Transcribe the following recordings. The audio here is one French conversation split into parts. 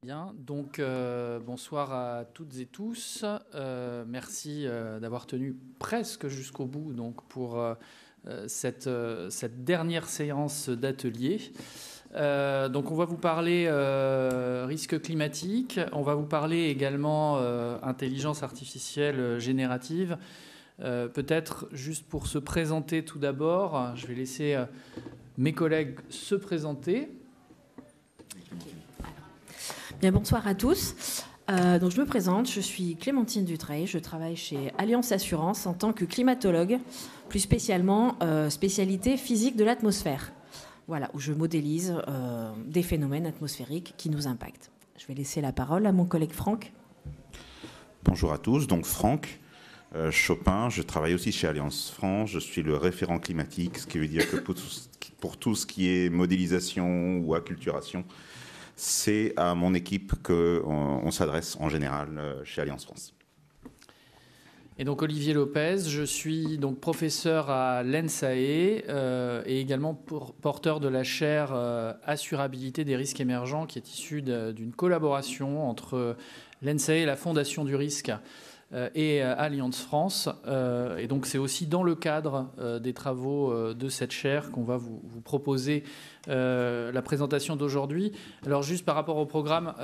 Bien, donc bonsoir à toutes et tous. Merci d'avoir tenu presque jusqu'au bout donc, pour cette dernière séance d'atelier. Donc on va vous parler risque climatique, on va vous parler également intelligence artificielle générative. Peut-être juste pour se présenter tout d'abord, je vais laisser mes collègues se présenter. Bien, bonsoir à tous. Donc, je me présente, je suis Clémentine Dutreil, je travaille chez Allianz Assurance en tant que climatologue, plus spécialement spécialité physique de l'atmosphère. Voilà, où je modélise des phénomènes atmosphériques qui nous impactent. Je vais laisser la parole à mon collègue Franck. Bonjour à tous, donc Franck Chopin, je travaille aussi chez Allianz France, je suis le référent climatique, ce qui veut dire que pour tout ce qui est modélisation ou acculturation, c'est à mon équipe qu'on s'adresse en général chez Allianz France. Et donc Olivier Lopez, je suis donc professeur à l'ENSAE et également porteur de la chaire Assurabilité des risques émergents qui est issue d'une collaboration entre l'ENSAE et la Fondation du risque et Allianz France. Et donc c'est aussi dans le cadre des travaux de cette chaire qu'on va vous proposer la présentation d'aujourd'hui. Alors juste par rapport au programme,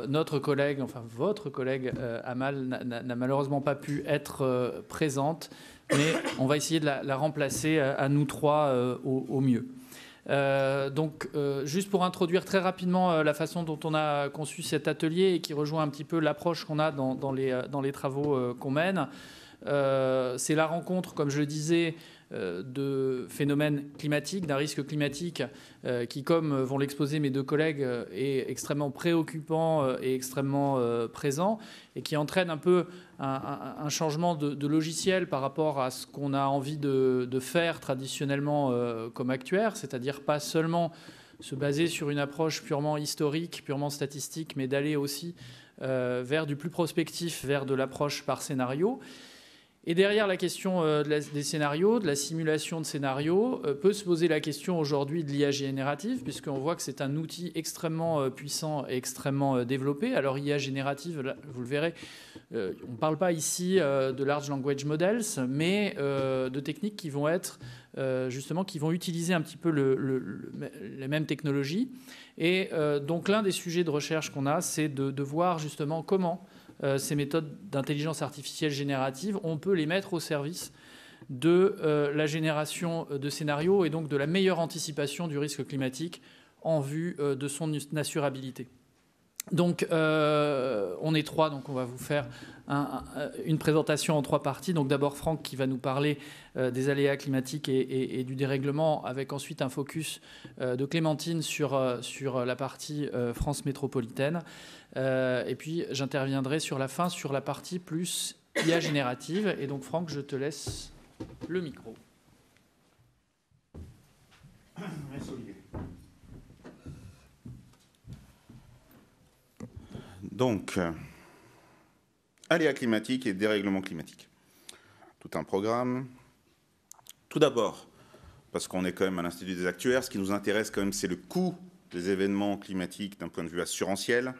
notre collègue, enfin votre collègue Amal n'a malheureusement pas pu être présente, mais on va essayer de la remplacer à nous trois au mieux. Donc, juste pour introduire très rapidement la façon dont on a conçu cet atelier et qui rejoint un petit peu l'approche qu'on a dans les travaux qu'on mène, c'est la rencontre, comme je le disais, de phénomènes climatiques, d'un risque climatique qui, comme vont l'exposer mes deux collègues, est extrêmement préoccupant et extrêmement présent et qui entraîne un peu un changement de logiciel par rapport à ce qu'on a envie de faire traditionnellement comme actuaire, c'est-à-dire pas seulement se baser sur une approche purement historique, purement statistique, mais d'aller aussi vers du plus prospectif, vers de l'approche par scénario. Et derrière la question des scénarios, de la simulation de scénarios, peut se poser la question aujourd'hui de l'IA générative, puisqu'on voit que c'est un outil extrêmement puissant et extrêmement développé. Alors IA générative, là, vous le verrez, on ne parle pas ici de large language models, mais de techniques qui vont être justement, qui vont utiliser un petit peu les mêmes technologies. Et donc l'un des sujets de recherche qu'on a, c'est de voir justement comment ces méthodes d'intelligence artificielle générative, on peut les mettre au service de la génération de scénarios et donc de la meilleure anticipation du risque climatique en vue de son assurabilité. Donc, on est trois, donc on va vous faire une présentation en trois parties. Donc d'abord Franck qui va nous parler des aléas climatiques et du dérèglement, avec ensuite un focus de Clémentine sur la partie France métropolitaine. Et puis j'interviendrai sur la fin sur la partie plus IA générative. Et donc Franck, je te laisse le micro. Merci Olivier. Donc, aléas climatiques et dérèglement climatique. Tout un programme. Tout d'abord, parce qu'on est quand même à l'Institut des actuaires, ce qui nous intéresse quand même, c'est le coût des événements climatiques d'un point de vue assurantiel.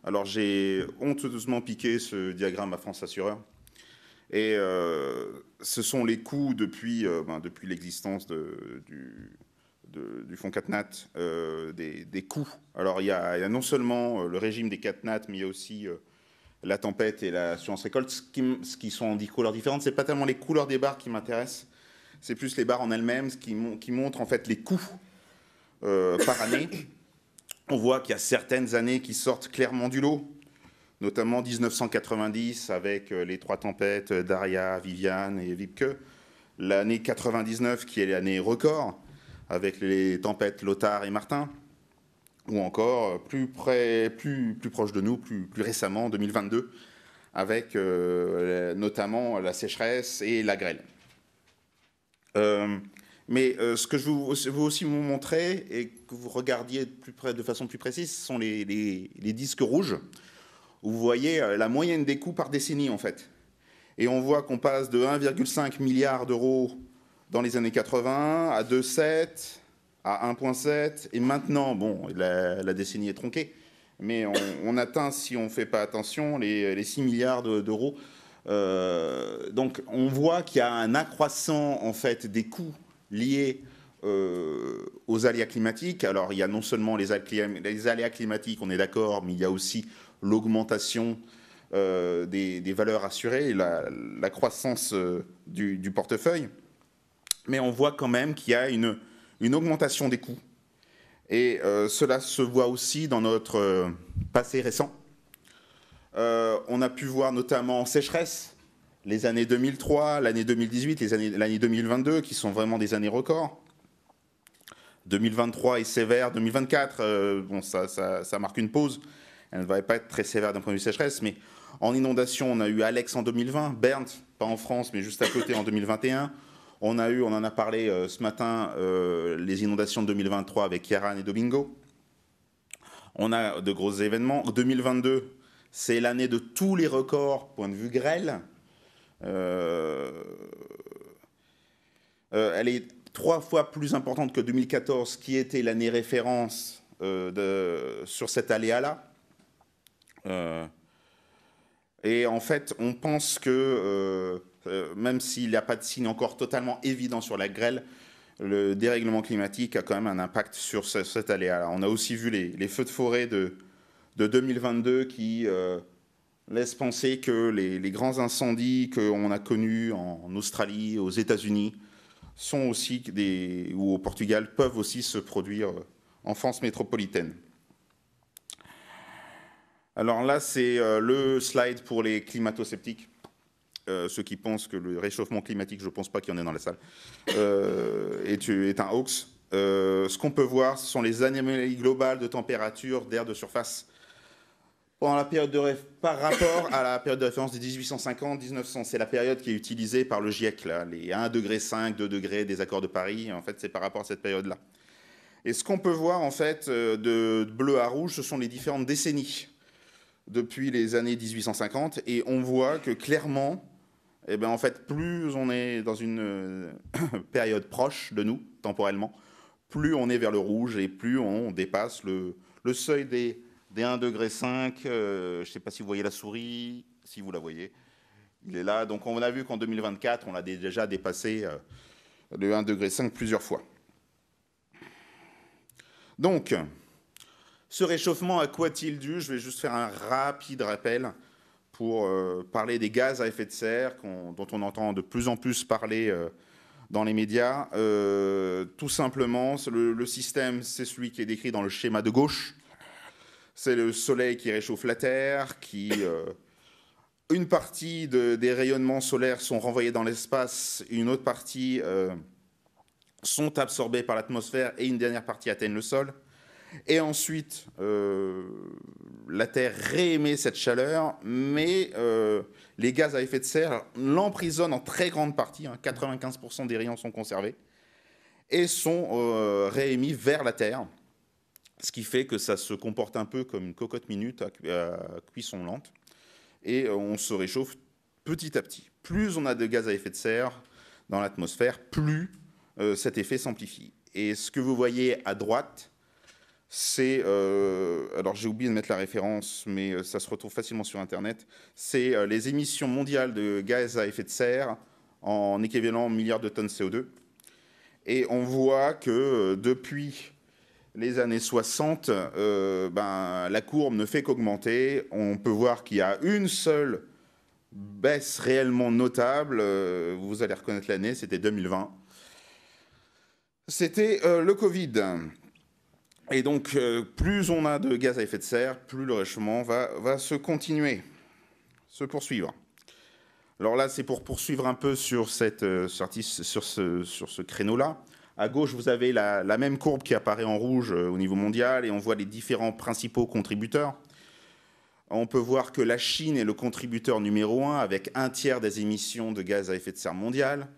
Alors, j'ai honteusement piqué ce diagramme à France Assureur. Et ce sont les coûts depuis l'existence du fonds CatNat, des coûts. Alors, il y a non seulement le régime des CatNat, mais il y a aussi la tempête et l'assurance récolte, ce qui sont en 10 couleurs différentes. Ce n'est pas tellement les couleurs des barres qui m'intéressent, c'est plus les barres en elles-mêmes qui montrent en fait les coûts par année. On voit qu'il y a certaines années qui sortent clairement du lot, notamment 1990 avec les trois tempêtes Daria, Viviane et Wiebke. L'année 99 qui est l'année record, avec les tempêtes Lothar et Martin, ou encore plus proche de nous, plus récemment, en 2022, avec notamment la sécheresse et la grêle. Mais ce que je veux aussi vous montrer, et que vous regardiez de façon plus précise, ce sont les disques rouges, où vous voyez la moyenne des coûts par décennie, en fait. Et on voit qu'on passe de 1,5 milliard d'euros dans les années 80, à 2,7, à 1,7, et maintenant, bon, la décennie est tronquée, mais on atteint, si on ne fait pas attention, les 6 milliards d'euros. Donc on voit qu'il y a un accroissant en fait, des coûts liés aux aléas climatiques. Alors il y a non seulement les aléas climatiques, on est d'accord, mais il y a aussi l'augmentation des valeurs assurées, la croissance du portefeuille. Mais on voit quand même qu'il y a une augmentation des coûts. Et cela se voit aussi dans notre passé récent. On a pu voir notamment en sécheresse les années 2003, l'année 2018, l'année 2022, qui sont vraiment des années records. 2023 est sévère, 2024, bon, ça marque une pause. Elle ne va pas être très sévère d'un point de vue sécheresse, mais en inondation, on a eu Alex en 2020, Bernd, pas en France, mais juste à côté en 2021. On en a parlé ce matin, les inondations de 2023 avec Yaran et Domingo. On a de gros événements. 2022, c'est l'année de tous les records, point de vue grêle. Elle est 3 fois plus importante que 2014, qui était l'année référence sur cet aléa-là. Et en fait, on pense que, même s'il n'y a pas de signe encore totalement évident sur la grêle, le dérèglement climatique a quand même un impact sur cet aléa-là. On a aussi vu les feux de forêt de 2022 qui laissent penser que les grands incendies qu'on a connus en Australie, aux États-Unis, sont aussi ou au Portugal, peuvent aussi se produire en France métropolitaine. Alors là, c'est le slide pour les climato-sceptiques. Ceux qui pensent que le réchauffement climatique, je ne pense pas qu'il y en ait dans la salle, est un hoax. Ce qu'on peut voir, ce sont les anomalies globales de température d'air de surface pendant la période par rapport à la période de référence des 1850-1900. C'est la période qui est utilisée par le GIEC, là, les 1,5 degré, 2 degrés des accords de Paris. En fait, c'est par rapport à cette période-là. Et ce qu'on peut voir, en fait, de bleu à rouge, ce sont les différentes décennies depuis les années 1850. Et on voit que clairement, eh bien, en fait, plus on est dans une période proche de nous, temporellement, plus on est vers le rouge et plus on dépasse le seuil des 1,5 degré. Je ne sais pas si vous voyez la souris, si vous la voyez. Il est là. Donc on a vu qu'en 2024, on a déjà dépassé le 1,5 degré plusieurs fois. Donc, ce réchauffement, à quoi est-il dû? Je vais juste faire un rapide rappel pour parler des gaz à effet de serre dont on entend de plus en plus parler dans les médias. Tout simplement, le système, c'est celui qui est décrit dans le schéma de gauche. C'est le soleil qui réchauffe la Terre, une partie des rayonnements solaires sont renvoyés dans l'espace, une autre partie sont absorbés par l'atmosphère et une dernière partie atteignent le sol. Et ensuite, la Terre réémet cette chaleur, mais les gaz à effet de serre l'emprisonnent en très grande partie, 95% des rayons sont conservés, et sont réémis vers la Terre, ce qui fait que ça se comporte un peu comme une cocotte minute à cuisson lente, et on se réchauffe petit à petit. Plus on a de gaz à effet de serre dans l'atmosphère, plus cet effet s'amplifie. Et ce que vous voyez à droite, c'est, alors j'ai oublié de mettre la référence, mais ça se retrouve facilement sur Internet, c'est les émissions mondiales de gaz à effet de serre en équivalent milliards de tonnes CO2. Et on voit que depuis les années 60, la courbe ne fait qu'augmenter. On peut voir qu'il y a une seule baisse réellement notable. Vous allez reconnaître l'année, c'était 2020. C'était le Covid. Et donc, plus on a de gaz à effet de serre, plus le réchauffement va se poursuivre. Alors là, c'est pour poursuivre un peu sur ce créneau-là. À gauche, vous avez la même courbe qui apparaît en rouge au niveau mondial et on voit les différents principaux contributeurs. On peut voir que la Chine est le contributeur numéro 1 avec 1/3 des émissions de gaz à effet de serre mondiales.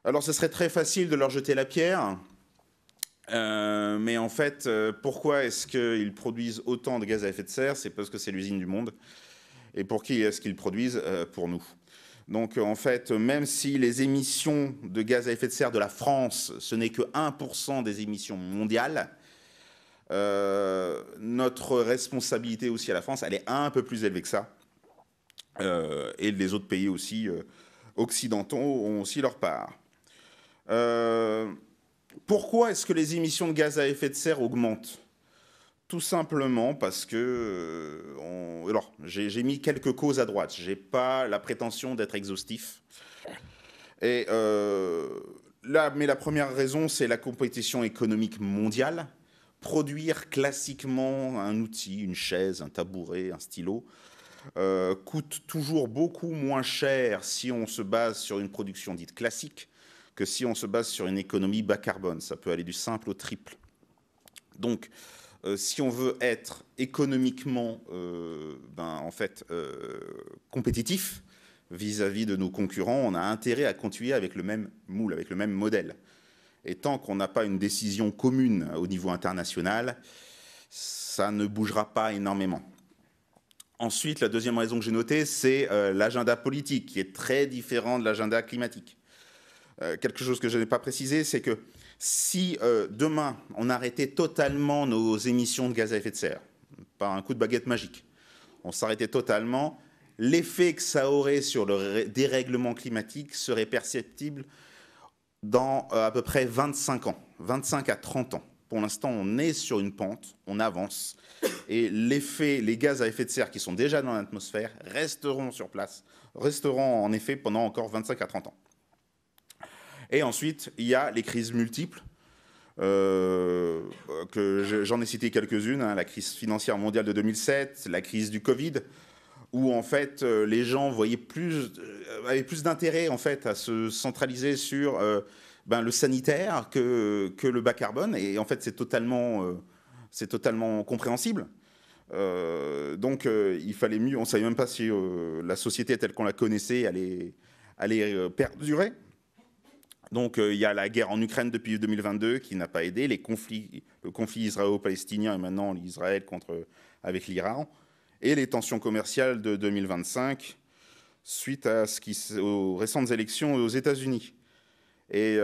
Alors, ce serait très facile de leur jeter la pierre. Mais en fait, pourquoi est-ce qu'ils produisent autant de gaz à effet de serre? C'est parce que c'est l'usine du monde. Et pour qui est-ce qu'ils produisent? Pour nous. Donc, en fait, même si les émissions de gaz à effet de serre de la France, ce n'est que 1% des émissions mondiales, Notre responsabilité aussi à la France, elle est un peu plus élevée que ça. Et les autres pays aussi occidentaux ont aussi leur part. Pourquoi est-ce que les émissions de gaz à effet de serre augmentent ? Tout simplement parce que... Alors, j'ai mis quelques causes à droite. Je n'ai pas la prétention d'être exhaustif. Et mais la première raison, c'est la compétition économique mondiale. Produire classiquement un outil, une chaise, un tabouret, un stylo, coûte toujours beaucoup moins cher si on se base sur une production dite classique que si on se base sur une économie bas carbone. Ça peut aller du simple au triple. Donc, si on veut être économiquement compétitif vis-à-vis de nos concurrents, on a intérêt à continuer avec le même moule, avec le même modèle. Et tant qu'on n'a pas une décision commune au niveau international, ça ne bougera pas énormément. Ensuite, la deuxième raison que j'ai notée, c'est l'agenda politique, qui est très différent de l'agenda climatique. Quelque chose que je n'ai pas précisé, c'est que si demain, on arrêtait totalement nos émissions de gaz à effet de serre, par un coup de baguette magique, on s'arrêtait totalement, l'effet que ça aurait sur le dérèglement climatique serait perceptible dans à peu près 25 ans, 25 à 30 ans. Pour l'instant, on est sur une pente, on avance, et les gaz à effet de serre qui sont déjà dans l'atmosphère resteront sur place, resteront en effet pendant encore 25 à 30 ans. Et ensuite, il y a les crises multiples, que j'en ai cité quelques-unes, hein, la crise financière mondiale de 2007, la crise du Covid, où en fait les gens avaient plus d'intérêt en fait à se centraliser sur le sanitaire que le bas carbone, et en fait c'est totalement compréhensible. Donc il fallait mieux, on ne savait même pas si la société telle qu'on la connaissait allait perdurer. Donc il y a la guerre en Ukraine depuis 2022 qui n'a pas aidé, le conflit israélo-palestinien et maintenant l'Israël avec l'Iran, et les tensions commerciales de 2025 suite aux récentes élections aux États-Unis. Et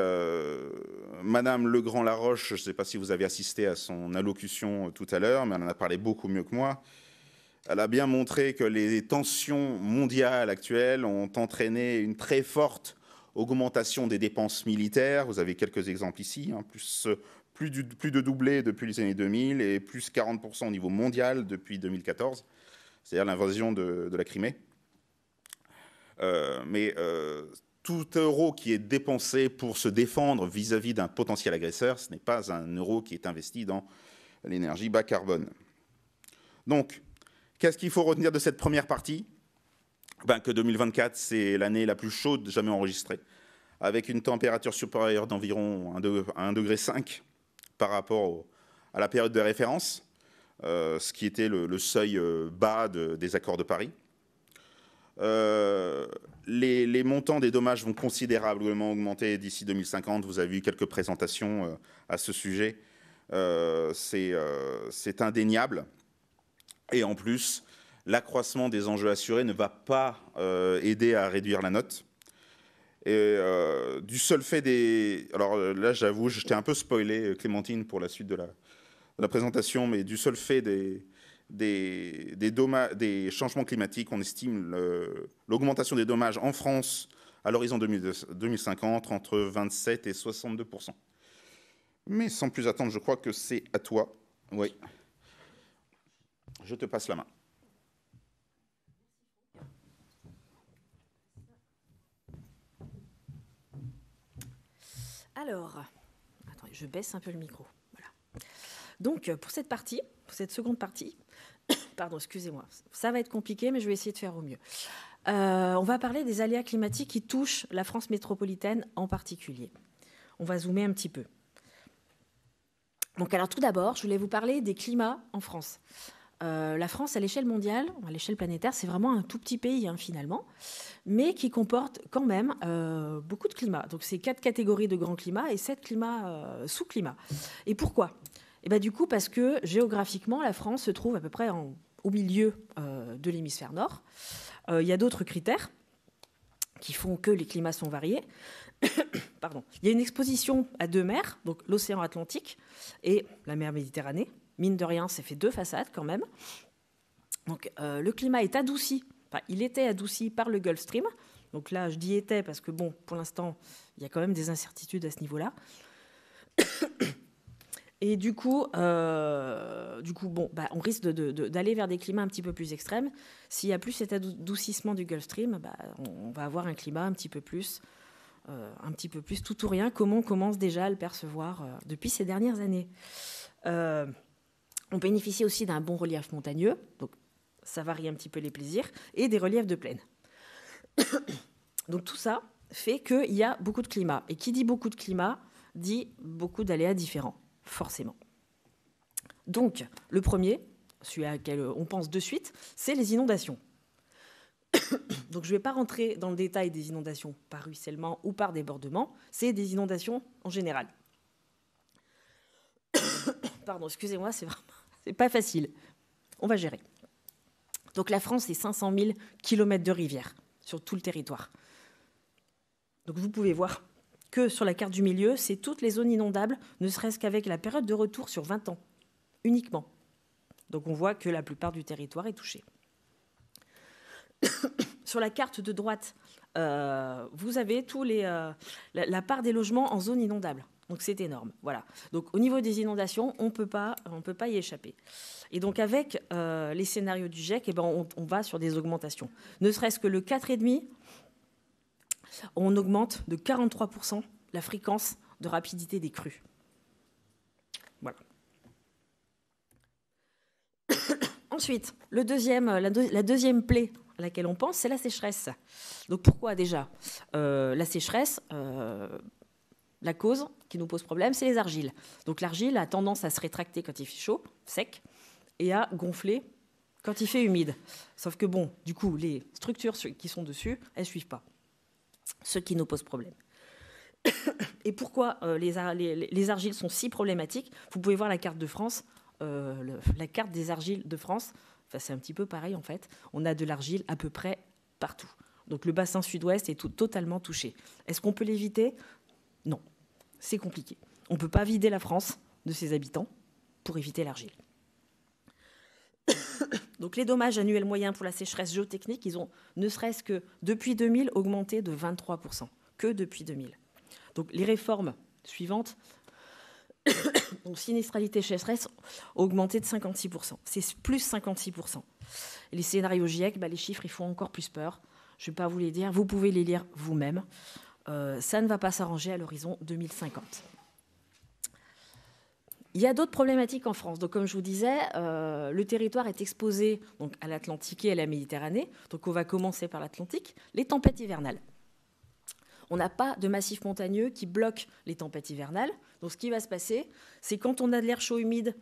Madame Legrand-Laroche, je ne sais pas si vous avez assisté à son allocution tout à l'heure, mais elle en a parlé beaucoup mieux que moi. Elle a bien montré que les tensions mondiales actuelles ont entraîné une très forte augmentation des dépenses militaires. Vous avez quelques exemples ici, hein, plus de doublé depuis les années 2000 et plus 40% au niveau mondial depuis 2014, c'est-à-dire l'invasion de la Crimée. Tout euro qui est dépensé pour se défendre vis-à-vis d'un potentiel agresseur, ce n'est pas un euro qui est investi dans l'énergie bas carbone. Donc, qu'est-ce qu'il faut retenir de cette première partie ? Que 2024, c'est l'année la plus chaude jamais enregistrée, avec une température supérieure d'environ 1,5 degré par rapport à la période de référence, ce qui était le seuil bas des accords de Paris. Les montants des dommages vont considérablement augmenter d'ici 2050. Vous avez vu quelques présentations à ce sujet. C'est indéniable. Et en plus, l'accroissement des enjeux assurés ne va pas aider à réduire la note. Et du seul fait des... Alors là, j'avoue, je t'ai un peu spoilé, Clémentine, pour la suite de la présentation, mais du seul fait des changements climatiques, on estime l'augmentation des dommages en France à l'horizon 2050 entre 27 et 62%. Mais sans plus attendre, je crois que c'est à toi. Oui. Je te passe la main. Alors, attendez, je baisse un peu le micro. Voilà. Donc, pour cette seconde partie, pardon, excusez-moi, ça va être compliqué, mais je vais essayer de faire au mieux. On va parler des aléas climatiques qui touchent la France métropolitaine en particulier. On va zoomer un petit peu. Donc, alors tout d'abord, je voulais vous parler des climats en France. La France, à l'échelle mondiale, à l'échelle planétaire, c'est vraiment un tout petit pays, finalement, mais qui comporte quand même beaucoup de climats. Donc, c'est 4 catégories de grands climats et 7 climats sous-climats. Et pourquoi ? Du coup, parce que géographiquement, la France se trouve à peu près au milieu de l'hémisphère nord. Il y a d'autres critères qui font que les climats sont variés. Pardon. Il y a une exposition à 2 mers, donc l'océan Atlantique et la mer Méditerranée. mine de rien, ça fait 2 façades quand même. Donc le climat est adouci, enfin, il était adouci par le Gulf Stream. Donc là, je dis était parce que bon, pour l'instant, il y a quand même des incertitudes à ce niveau-là. Et du coup, bon, on risque d'aller vers des climats un petit peu plus extrêmes. S'il y a plus cet adoucissement du Gulf Stream, on va avoir un climat un petit peu plus tout ou rien, comme on commence déjà à le percevoir depuis ces dernières années. On bénéficie aussi d'un bon relief montagneux, donc ça varie un petit peu les plaisirs, et des reliefs de plaine. Donc tout ça fait qu'il y a beaucoup de climat. Et qui dit beaucoup de climat, dit beaucoup d'aléas différents, forcément. Donc, le premier, celui à lequel on pense de suite, c'est les inondations. Donc, je ne vais pas rentrer dans le détail des inondations par ruissellement ou par débordement, c'est des inondations en général. Pardon, excusez-moi, c'est pas facile. On va gérer. Donc, la France, c'est 500 000 km de rivières sur tout le territoire. Donc, vous pouvez voir que sur la carte du milieu, c'est toutes les zones inondables, ne serait-ce qu'avec la période de retour sur 20 ans, uniquement. Donc on voit que la plupart du territoire est touché. Sur la carte de droite, vous avez la part des logements en zone inondable. Donc c'est énorme. Voilà. Donc au niveau des inondations, on peut pas y échapper. Et donc avec les scénarios du GIEC, on va sur des augmentations. Ne serait-ce que le 4,5, on augmente de 43% la fréquence de rapidité des crues. Voilà. Ensuite, la deuxième plaie à laquelle on pense, c'est la sécheresse. Donc pourquoi déjà la sécheresse, la cause qui nous pose problème, c'est les argiles. Donc l'argile a tendance à se rétracter quand il fait chaud, sec, et à gonfler quand il fait humide. Sauf que bon, du coup, les structures qui sont dessus, elles ne suivent pas. Ce qui nous pose problème. Et pourquoi les argiles sont si problématiques? Vous pouvez voir la carte de France, la carte des argiles de France. Enfin, c'est un petit peu pareil en fait. On a de l'argile à peu près partout. Donc le bassin sud-ouest est totalement touché. Est-ce qu'on peut l'éviter? Non, c'est compliqué. On ne peut pas vider la France de ses habitants pour éviter l'argile. Donc les dommages annuels moyens pour la sécheresse géotechnique, ils ont, ne serait-ce que depuis 2000, augmenté de 23%, que depuis 2000. Donc les réformes suivantes, donc sinistralité sécheresse, ont augmenté de 56%. C'est plus 56%. Et les scénarios GIEC, les chiffres, ils font encore plus peur. Je ne vais pas vous les dire, vous pouvez les lire vous-même. Ça ne va pas s'arranger à l'horizon 2050. Il y a d'autres problématiques en France. Donc, comme je vous disais, le territoire est exposé donc, à l'Atlantique et à la Méditerranée. Donc, on va commencer par l'Atlantique. Les tempêtes hivernales. On n'a pas de massif montagneux qui bloque les tempêtes hivernales. Donc, ce qui va se passer, c'est quand on a de l'air chaud humide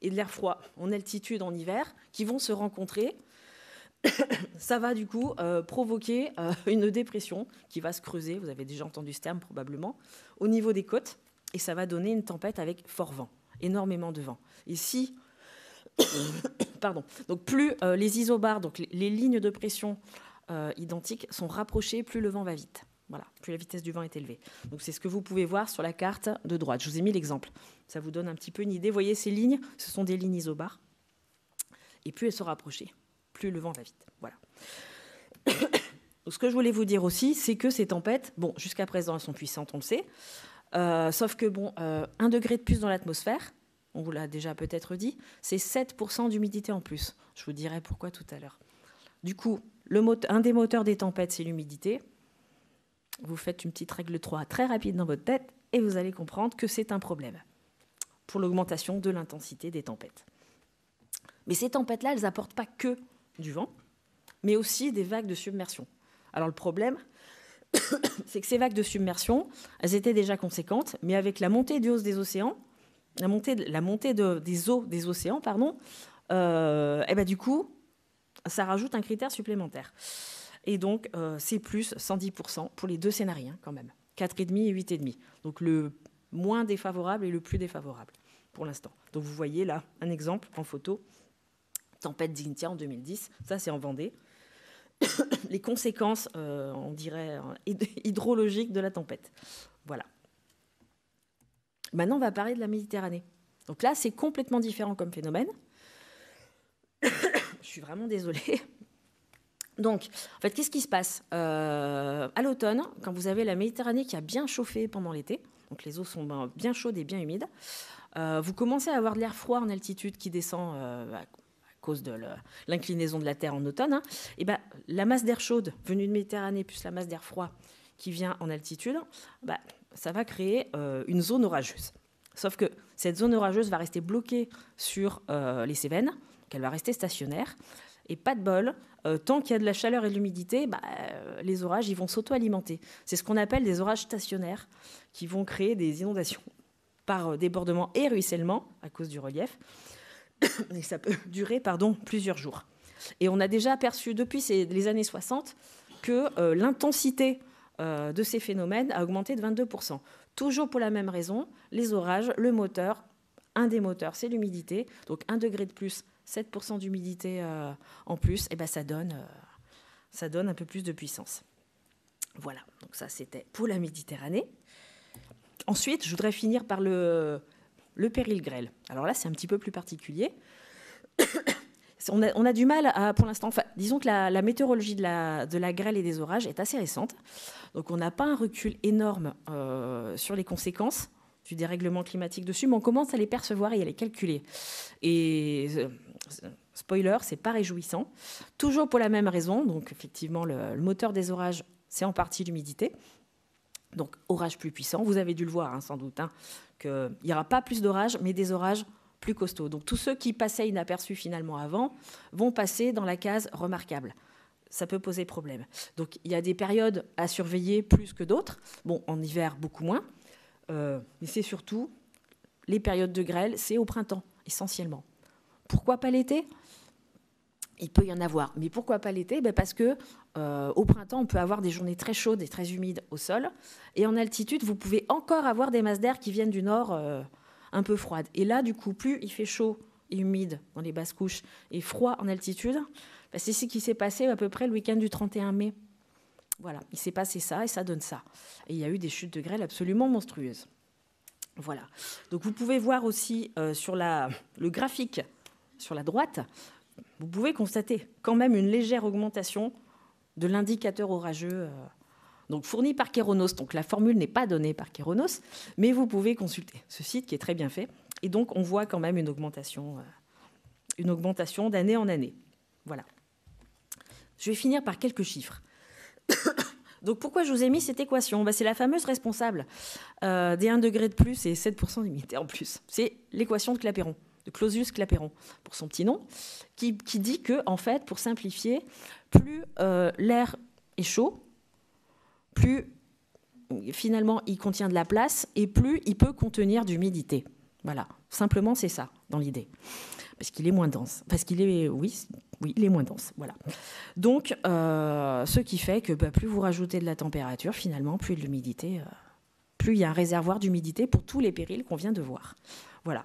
et de l'air froid en altitude en hiver, qui vont se rencontrer, ça va du coup provoquer une dépression qui va se creuser, vous avez déjà entendu ce terme probablement, au niveau des côtes. Et ça va donner une tempête avec fort vent, énormément de vent. Et si, donc plus les isobars, donc les lignes de pression identiques sont rapprochées, plus le vent va vite. Voilà, plus la vitesse du vent est élevée. Donc c'est ce que vous pouvez voir sur la carte de droite. Je vous ai mis l'exemple. Ça vous donne un petit peu une idée. Vous voyez ces lignes, ce sont des lignes isobars. Et plus elles sont rapprochées, plus le vent va vite. Voilà. Donc, ce que je voulais vous dire aussi, c'est que ces tempêtes, bon, jusqu'à présent, elles sont puissantes, on le sait. Sauf que, 1 degré de plus dans l'atmosphère, on vous l'a déjà peut-être dit, c'est 7% d'humidité en plus. Je vous dirai pourquoi tout à l'heure. Du coup, un des moteurs des tempêtes, c'est l'humidité. Vous faites une petite règle 3 très rapide dans votre tête et vous allez comprendre que c'est un problème pour l'augmentation de l'intensité des tempêtes. Mais ces tempêtes-là, elles n'apportent pas que du vent, mais aussi des vagues de submersion. Alors le problème, c'est que ces vagues de submersion, elles étaient déjà conséquentes, mais avec la montée des hausses des océans, la montée des eaux des océans, du coup, ça rajoute un critère supplémentaire. Et donc, c'est plus 110% pour les deux scénarios, quand même. 4,5 et 8,5. Donc, le moins défavorable et le plus défavorable, pour l'instant. Donc, vous voyez là un exemple en photo. Tempête Xynthia en 2010. Ça, c'est en Vendée. Les conséquences, on dirait, hydrologiques de la tempête. Voilà. Maintenant, on va parler de la Méditerranée. Donc là, c'est complètement différent comme phénomène. Je suis vraiment désolée. Donc, en fait, qu'est-ce qui se passe à l'automne, quand vous avez la Méditerranée qui a bien chauffé pendant l'été, donc les eaux sont bien chaudes et bien humides, vous commencez à avoir de l'air froid en altitude qui descend à cause de l'inclinaison de la Terre en automne. Et ben, la masse d'air chaude venue de Méditerranée plus la masse d'air froid qui vient en altitude, ça va créer une zone orageuse. Sauf que cette zone orageuse va rester bloquée sur les Cévennes, donc elle va rester stationnaire. Et pas de bol, tant qu'il y a de la chaleur et de l'humidité, les orages ils vont s'auto-alimenter. C'est ce qu'on appelle des orages stationnaires qui vont créer des inondations par débordement et ruissellement à cause du relief. Et ça peut durer plusieurs jours. Et on a déjà aperçu depuis les années 60 que l'intensité de ces phénomènes a augmenté de 22%. Toujours pour la même raison, les orages, le moteur, un des moteurs, c'est l'humidité. Donc 1 degré de plus, 7% d'humidité en plus, et ça donne un peu plus de puissance. Voilà, donc ça c'était pour la Méditerranée. Ensuite, je voudrais finir par le péril grêle. Alors là, c'est un petit peu plus particulier. On a du mal pour l'instant, disons que la météorologie de la grêle et des orages est assez récente. Donc on n'a pas un recul énorme sur les conséquences du dérèglement climatique dessus, mais on commence à les percevoir et à les calculer. Et spoiler, c'est pas réjouissant. Toujours pour la même raison. Donc effectivement, le moteur des orages, c'est en partie l'humidité. Donc orage plus puissant. Vous avez dû le voir sans doute, qu'il n'y aura pas plus d'orages, mais des orages plus costauds. Donc tous ceux qui passaient inaperçus finalement avant vont passer dans la case remarquable. Ça peut poser problème. Donc il y a des périodes à surveiller plus que d'autres. Bon, en hiver, beaucoup moins. Mais c'est surtout les périodes de grêle, c'est au printemps, essentiellement. Pourquoi pas l'été ? Il peut y en avoir. Mais pourquoi pas l'été ? Parce que au printemps, on peut avoir des journées très chaudes et très humides au sol. Et en altitude, vous pouvez encore avoir des masses d'air qui viennent du nord un peu froides. Et là, du coup, plus il fait chaud et humide dans les basses couches et froid en altitude, c'est ce qui s'est passé à peu près le week-end du 31 mai. Voilà, il s'est passé ça et ça donne ça. Et il y a eu des chutes de grêle absolument monstrueuses. Voilà. Donc vous pouvez voir aussi sur le graphique sur la droite, vous pouvez constater quand même une légère augmentation de l'indicateur orageux donc fourni par Kéronos. Donc la formule n'est pas donnée par Kéronos, mais vous pouvez consulter ce site qui est très bien fait. Et donc on voit quand même une augmentation d'année en année. Voilà. Je vais finir par quelques chiffres. Donc pourquoi je vous ai mis cette équation ? C'est la fameuse responsable des 1 degré de plus et 7% d'humidité en plus. C'est l'équation de Clapeyron, de Clausius-Clapeyron, pour son petit nom, qui dit que, en fait, pour simplifier, plus l'air est chaud, plus finalement il contient de la place et plus il peut contenir d'humidité. Voilà, simplement c'est ça dans l'idée. Parce qu'il est moins dense. Parce qu'il est, oui, il est moins dense. Voilà. Donc, ce qui fait que plus vous rajoutez de la température, finalement, plus de l'humidité, plus il y a un réservoir d'humidité pour tous les périls qu'on vient de voir. Voilà.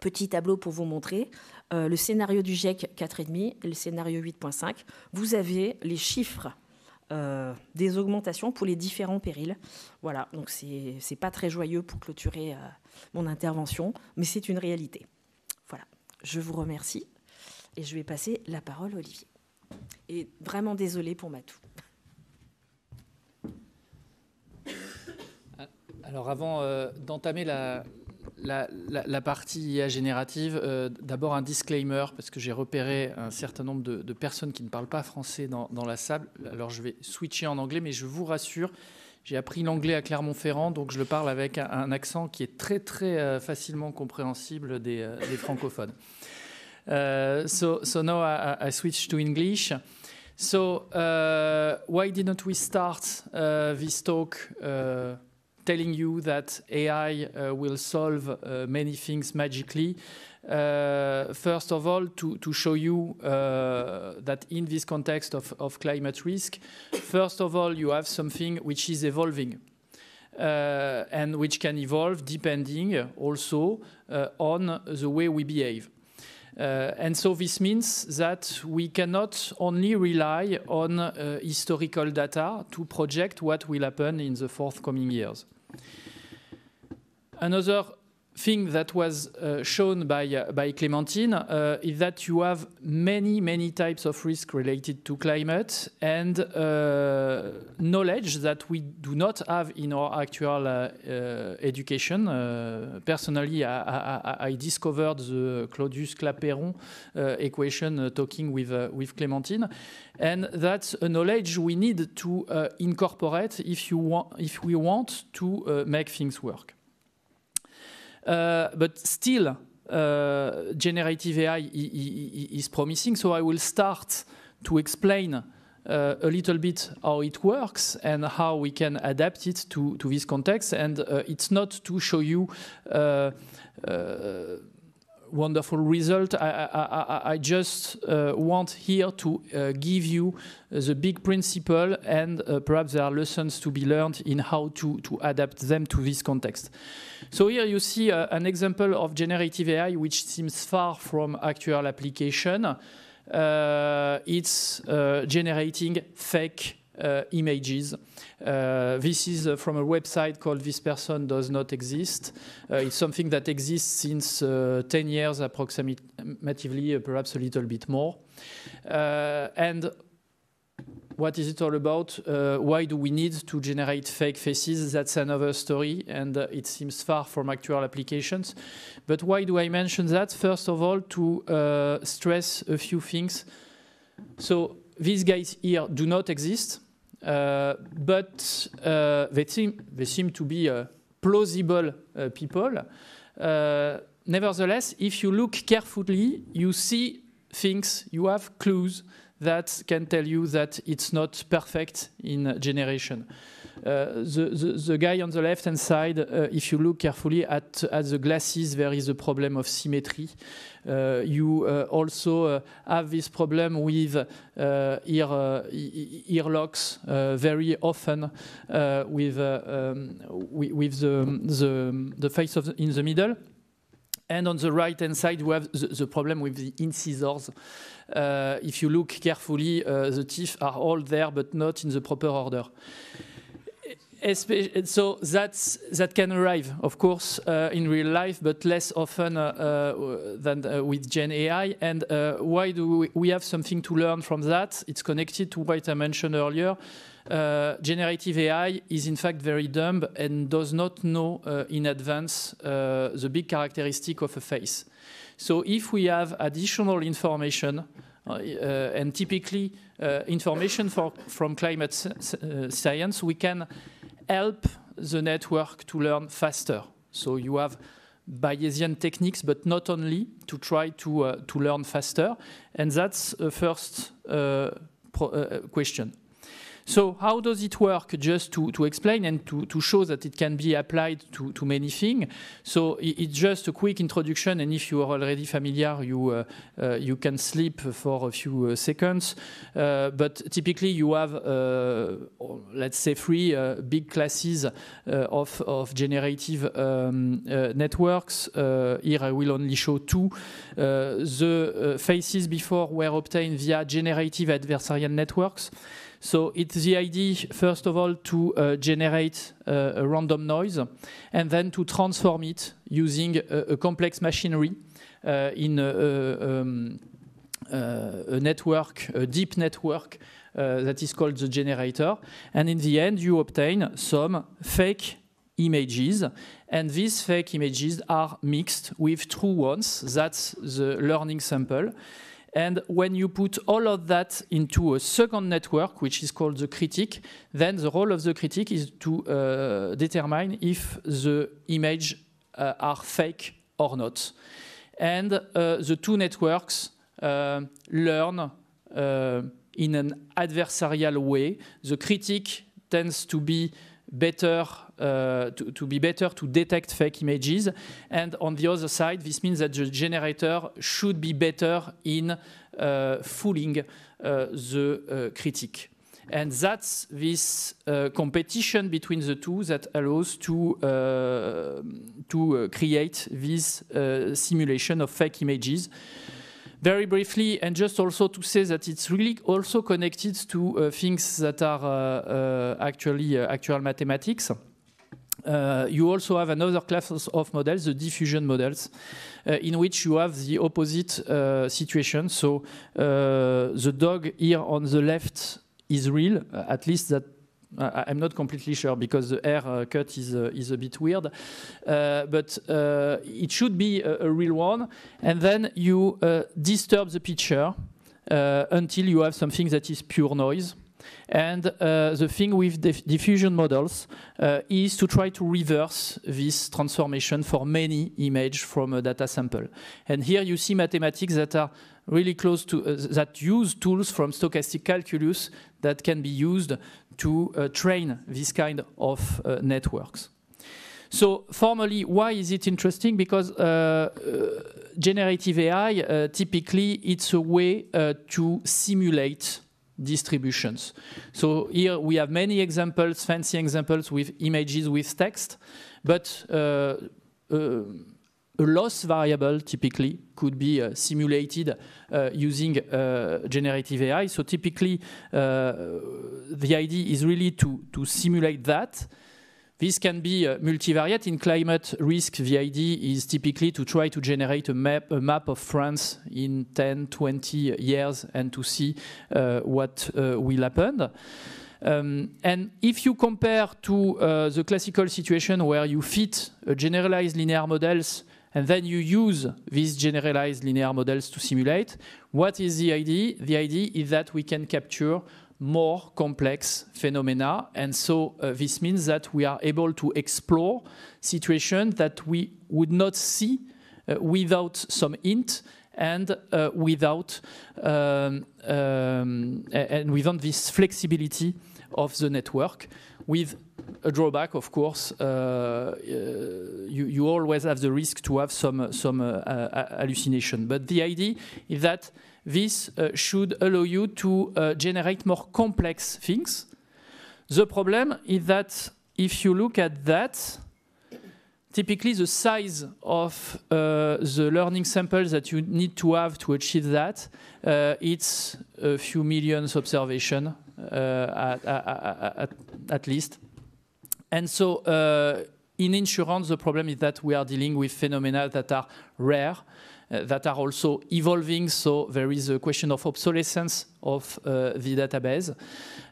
Petit tableau pour vous montrer. Le scénario du GIEC 4,5 et le scénario 8,5. Vous avez les chiffres des augmentations pour les différents périls. Voilà. Donc, c'est pas très joyeux pour clôturer mon intervention, mais c'est une réalité. Voilà. Je vous remercie. Et je vais passer la parole à Olivier. Et vraiment désolée pour Matou. Alors avant d'entamer la partie IA générative, d'abord un disclaimer, parce que j'ai repéré un certain nombre de personnes qui ne parlent pas français dans la salle. Alors je vais switcher en anglais, mais je vous rassure, j'ai appris l'anglais à Clermont-Ferrand, donc je le parle avec un accent qui est très très facilement compréhensible des francophones. So now I switch to English. So why didn't we start this talk telling you that AI will solve many things magically? First of all, to show you that in this context of climate risk, first of all, you have something which is evolving. And which can evolve depending also on the way we behave. And so this means that we cannot only rely on historical data to project what will happen in the forthcoming years. Another thing that was shown by Clémentine is that you have many types of risk related to climate and knowledge that we do not have in our actual education. Personally, I discovered the Claudius-Clapeyron equation talking with Clémentine, and that's a knowledge we need to incorporate if we want to make things work. But still, generative AI is promising, so I will start to explain a little bit how it works and how we can adapt it to this context. And it's not to show you wonderful result. I just want here to give you the big principle, and perhaps there are lessons to be learned in how to adapt them to this context. So here you see an example of generative AI which seems far from actual application. It's generating fake images. This is from a website called This Person Does Not Exist. It's something that exists since 10 years approximately, perhaps a little bit more. And what is it all about? Why do we need to generate fake faces? That's another story, and it seems far from actual applications. But why do I mention that? First of all, to stress a few things. So these guys here do not exist, but they seem to be plausible people. Nevertheless, if you look carefully, you see things, you have clues that can tell you that it's not perfect in generation. The guy on the left-hand side, if you look carefully at the glasses, there is a problem of symmetry. You also have this problem with ear locks very often with the face in the middle. And on the right-hand side, we have the problem with the incisors. If you look carefully, the teeth are all there, but not in the proper order. So that can arrive, of course, in real life, but less often than with Gen AI. And why do we have something to learn from that? It's connected to what I mentioned earlier. Generative AI is in fact very dumb and does not know in advance the big characteristic of a face. So if we have additional information, and typically information from climate science, we can help the network to learn faster. So you have Bayesian techniques, but not only, to try to learn faster. And that's a first question. So how does it work? Just to explain and to show that it can be applied to many things. So it's just a quick introduction, and if you are already familiar, you can sleep for a few seconds. But typically you have, let's say, three big classes of generative networks. Here I will only show two. The faces before were obtained via generative adversarial networks. So it's the idea, first of all, to generate a random noise and then to transform it using a complex machinery in a network, a deep network that is called the generator. And in the end, you obtain some fake images. And these fake images are mixed with true ones. That's the learning sample. And when you put all of that into a second network, which is called the critic, then the role of the critic is to determine if the images are fake or not. And the two networks learn in an adversarial way. The critic tends to be better to detect fake images, and on the other side, this means that the generator should be better in fooling the critic. And that's this competition between the two that allows to create this simulation of fake images. Very briefly, and just also to say that it's really also connected to things that are actually actual mathematics. You also have another class of models, the diffusion models, in which you have the opposite situation. So the dog here on the left is real, at least that I'm not completely sure because the hair cut is a bit weird, but it should be a real one. And then you disturb the picture until you have something that is pure noise. And the thing with diffusion models is to try to reverse this transformation for many images from a data sample. And here you see mathematics that are really close to, that use tools from stochastic calculus that can be used to train this kind of networks. So formally, why is it interesting? Because generative AI, typically, it's a way to simulate distributions. So here we have many examples, fancy examples with images with text, but a loss variable typically could be simulated using generative AI. So typically the idea is really to simulate that. This can be multivariate. In climate risk, the idea is typically to try to generate a map of France in 10, 20 years and to see what will happen. And if you compare to the classical situation where you fit generalized linear models and then you use these generalized linear models to simulate, what is the idea? The idea is that we can capture more complex phenomena, and so this means that we are able to explore situations that we would not see without some hint and without this flexibility of the network. With a drawback, of course, you always have the risk to have some hallucination. But the idea is that this should allow you to generate more complex things. The problem is that if you look at that, typically the size of the learning samples that you need to have to achieve that, it's a few million observations at least. And so in insurance, the problem is that we are dealing with phenomena that are rare, that are also evolving, so there is a question of obsolescence of the database.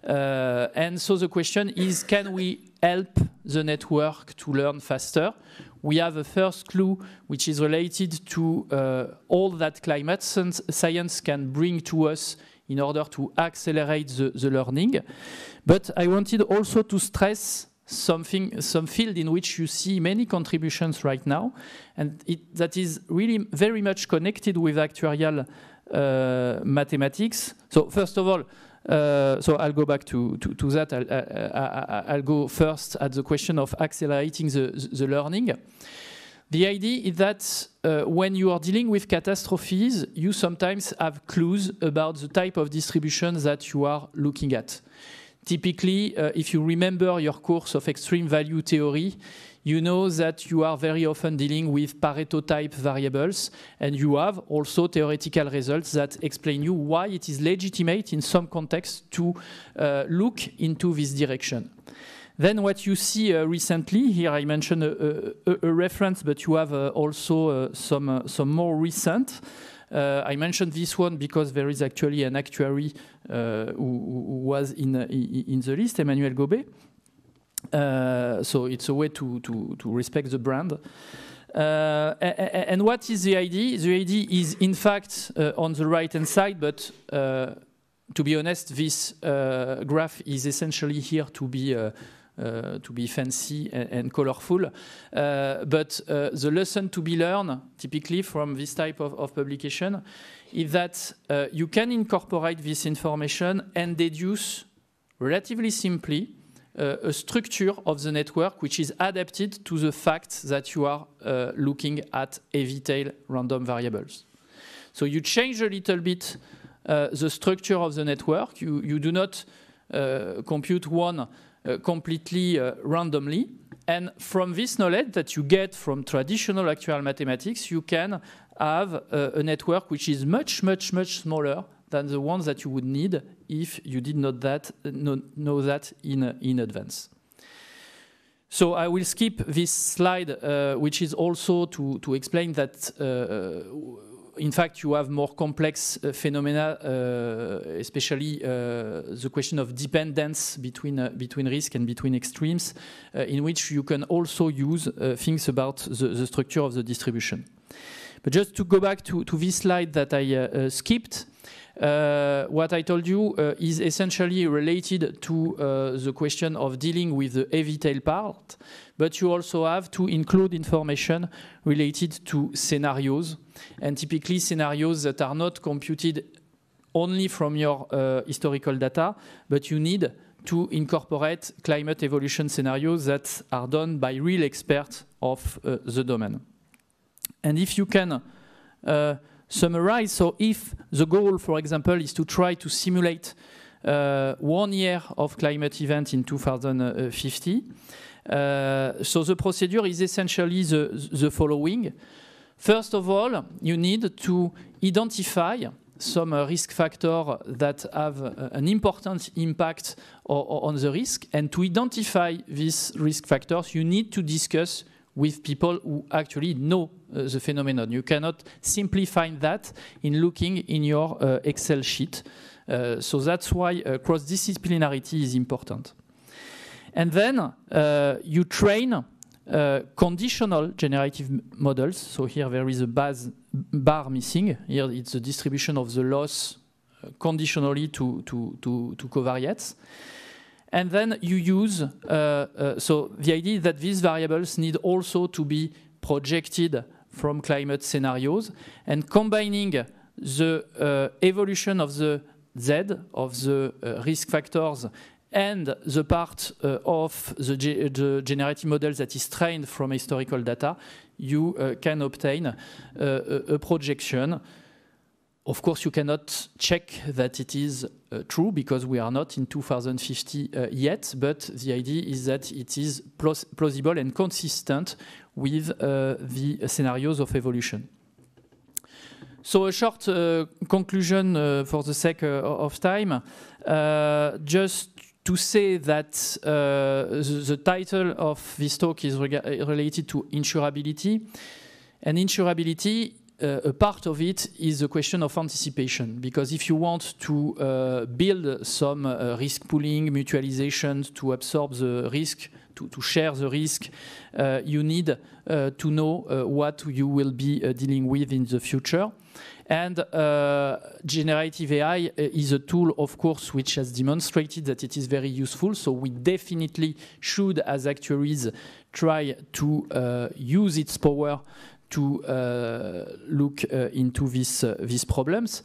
And so the question is, can we help the network to learn faster? We have a first clue, which is related to all that climate science can bring to us in order to accelerate the learning. But I wanted also to stress some field in which you see many contributions right now, and that is really very much connected with actuarial mathematics. So first of all, so I'll go back to that. I'll go first at the question of accelerating the learning. The idea is that when you are dealing with catastrophes, you sometimes have clues about the type of distribution that you are looking at. Typically, if you remember your course of extreme value theory, you know that you are very often dealing with Pareto type variables, and you have also theoretical results that explain you why it is legitimate in some contexts to look into this direction. Then what you see recently, here I mentioned a reference, but you have also some more recent. I mentioned this one because there is actually an actuary who was in the list, Emmanuel Gobet. So it's a way to respect the brand. And what is the idea? The idea is, in fact, on the right-hand side, but to be honest, this graph is essentially here to be fancy and colorful. But the lesson to be learned, typically from this type of publication, is that you can incorporate this information and deduce relatively simply a structure of the network which is adapted to the fact that you are looking at heavy-tail random variables. So you change a little bit the structure of the network. You do not compute one completely randomly. And from this knowledge that you get from traditional actuarial mathematics, you can have a network which is much, much, much smaller than the ones that you would need if you did not know that in advance. So I will skip this slide, which is also to explain that, in fact, you have more complex phenomena, especially the question of dependence between risk and between extremes, in which you can also use things about the structure of the distribution. But just to go back to this slide that I skipped, what I told you is essentially related to the question of dealing with the heavy tail part, but you also have to include information related to scenarios, and typically scenarios that are not computed only from your historical data, but you need to incorporate climate evolution scenarios that are done by real experts of the domain. And if you can summarize, so if the goal, for example, is to try to simulate 1 year of climate event in 2050, so the procedure is essentially the following. First of all, you need to identify some risk factors that have an important impact on the risk, and to identify these risk factors, you need to discuss with people who actually know the phenomenon. You cannot simply find that in looking in your Excel sheet. So that's why cross-disciplinarity is important. And then you train conditional generative models. So here there is a bar missing. Here it's the distribution of the loss conditionally to covariates. And then you use, so the idea is that these variables need also to be projected from climate scenarios, and combining the evolution of the Z, of the risk factors, and the part of the generative model that is trained from historical data, you can obtain a projection. Of course, you cannot check that it is true because we are not in 2050 yet, but the idea is that it is plausible and consistent with the scenarios of evolution. So a short conclusion for the sake of time, just to say that the title of this talk is related to insurability, and insurability, a part of it is the question of anticipation, because if you want to build some risk pooling, mutualization to absorb the risk, to share the risk, you need to know what you will be dealing with in the future. And generative AI is a tool, of course, which has demonstrated that it is very useful. So we definitely should, as actuaries, try to use its power to look into these problems.